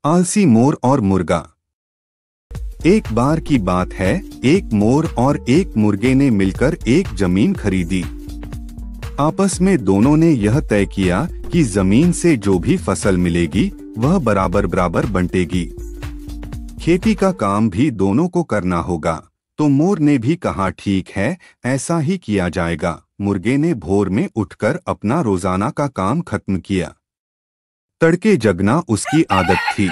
आलसी मोर और मुर्गा। एक बार की बात है, एक मोर और एक मुर्गे ने मिलकर एक जमीन खरीदी। आपस में दोनों ने यह तय किया कि जमीन से जो भी फसल मिलेगी वह बराबर बराबर बंटेगी। खेती का काम भी दोनों को करना होगा, तो मोर ने भी कहा ठीक है, ऐसा ही किया जाएगा। मुर्गे ने भोर में उठकर अपना रोजाना का काम खत्म किया। तड़के जगना उसकी आदत थी।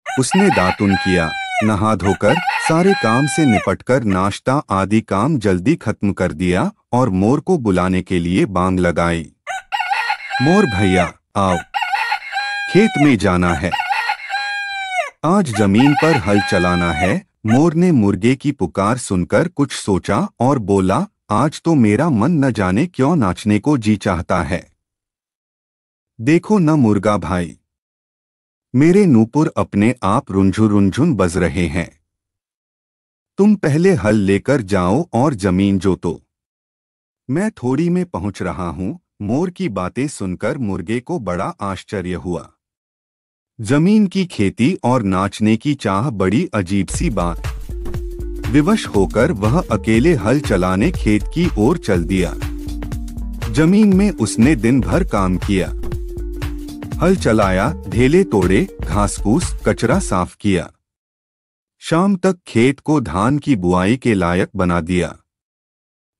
उसने दातुन किया, नहा धोकर सारे काम से निपटकर नाश्ता आदि काम जल्दी खत्म कर दिया और मोर को बुलाने के लिए बांग लगाई। मोर भैया आओ, खेत में जाना है, आज जमीन पर हल चलाना है। मोर ने मुर्गे की पुकार सुनकर कुछ सोचा और बोला, आज तो मेरा मन न जाने क्यों नाचने को जी चाहता है। देखो न मुर्गा भाई, मेरे नूपुर अपने आप रुंझुन रुंझुन बज रहे हैं। तुम पहले हल लेकर जाओ और जमीन जोतो, मैं थोड़ी में पहुंच रहा हूं। मोर की बातें सुनकर मुर्गे को बड़ा आश्चर्य हुआ। जमीन की खेती और नाचने की चाह बड़ी अजीब सी बात। विवश होकर वह अकेले हल चलाने खेत की ओर चल दिया। जमीन में उसने दिन भर काम किया, हल चलाया, ढेले तोड़े, घास फूस कचरा साफ किया। शाम तक खेत को धान की बुआई के लायक बना दिया।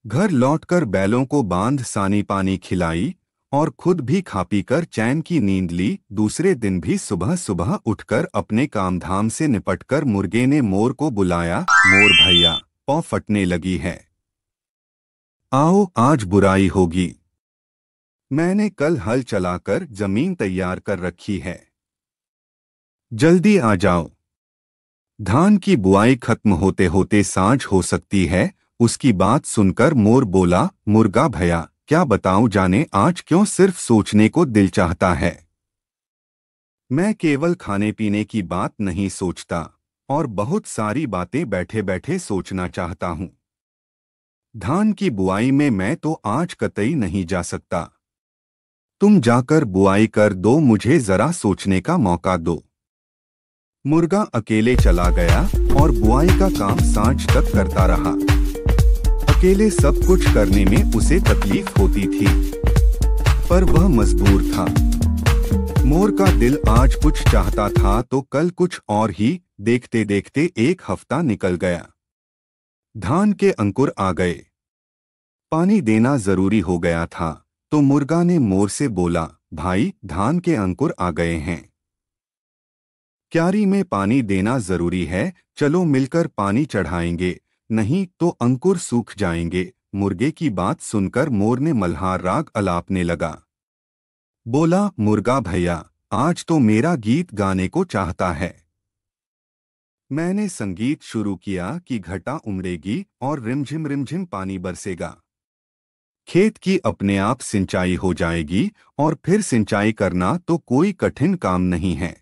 घर लौटकर बैलों को बांध सानी पानी खिलाई और खुद भी खा पी कर चैन की नींद ली। दूसरे दिन भी सुबह सुबह उठकर अपने काम धाम से निपटकर मुर्गे ने मोर को बुलाया, मोर भैया पौ फटने लगी है, आओ आज बुराई होगी। मैंने कल हल चलाकर जमीन तैयार कर रखी है, जल्दी आ जाओ। धान की बुआई खत्म होते होते सांझ हो सकती है। उसकी बात सुनकर मोर बोला, मुर्गा भैया क्या बताऊं जाने आज क्यों सिर्फ सोचने को दिल चाहता है। मैं केवल खाने पीने की बात नहीं सोचता और बहुत सारी बातें बैठे बैठे सोचना चाहता हूं। धान की बुआई में मैं तो आज कतई नहीं जा सकता। तुम जाकर बुआई कर दो, मुझे जरा सोचने का मौका दो। मुर्गा अकेले चला गया और बुआई का काम सांझ तक करता रहा। अकेले सब कुछ करने में उसे तकलीफ होती थी, पर वह मजबूर था। मोर का दिल आज कुछ चाहता था तो कल कुछ और ही। देखते देखते एक हफ्ता निकल गया। धान के अंकुर आ गए, पानी देना जरूरी हो गया था, तो मुर्गा ने मोर से बोला, भाई धान के अंकुर आ गए हैं, क्यारी में पानी देना जरूरी है, चलो मिलकर पानी चढ़ाएंगे, नहीं तो अंकुर सूख जाएंगे। मुर्गे की बात सुनकर मोर ने मल्हार राग अलापने लगा। बोला, मुर्गा भैया आज तो मेरा गीत गाने को चाहता है। मैंने संगीत शुरू किया कि घटा उमड़ेगी और रिमझिम पानी बरसेगा। खेत की अपने आप सिंचाई हो जाएगी और फिर सिंचाई करना तो कोई कठिन काम नहीं है।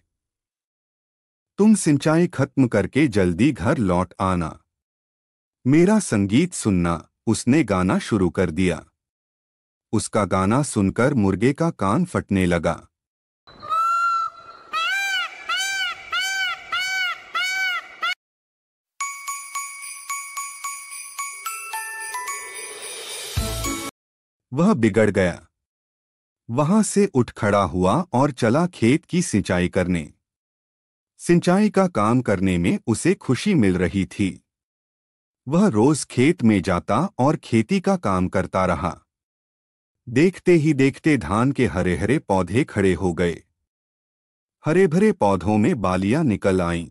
तुम सिंचाई खत्म करके जल्दी घर लौट आना, मेरा संगीत सुनना। उसने गाना शुरू कर दिया। उसका गाना सुनकर मुर्गे का कान फटने लगा। वह बिगड़ गया। वहां से उठ खड़ा हुआ और चला खेत की सिंचाई करने। सिंचाई का काम करने में उसे खुशी मिल रही थी। वह रोज खेत में जाता और खेती का काम करता रहा। देखते ही देखते धान के हरे हरे पौधे खड़े हो गए। हरे भरे पौधों में बालियां निकल आईं।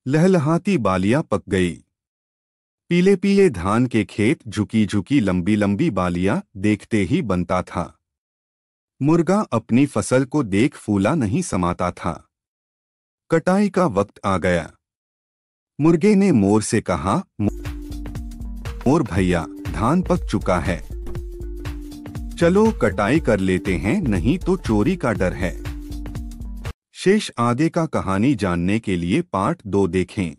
लहलहाती बालियां पक गई। पीले पीले धान के खेत, झुकी झुकी लंबी लंबी बालियां देखते ही बनता था। मुर्गा अपनी फसल को देख फूला नहीं समाता था। कटाई का वक्त आ गया। मुर्गे ने मोर से कहा, मोर भैया धान पक चुका है, चलो कटाई कर लेते हैं, नहीं तो चोरी का डर है। शेष आगे का कहानी जानने के लिए पार्ट 2 देखें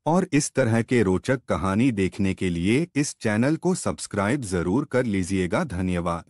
और इस तरह के रोचक कहानी देखने के लिए इस चैनल को सब्सक्राइब जरूर कर लीजिएगा। धन्यवाद।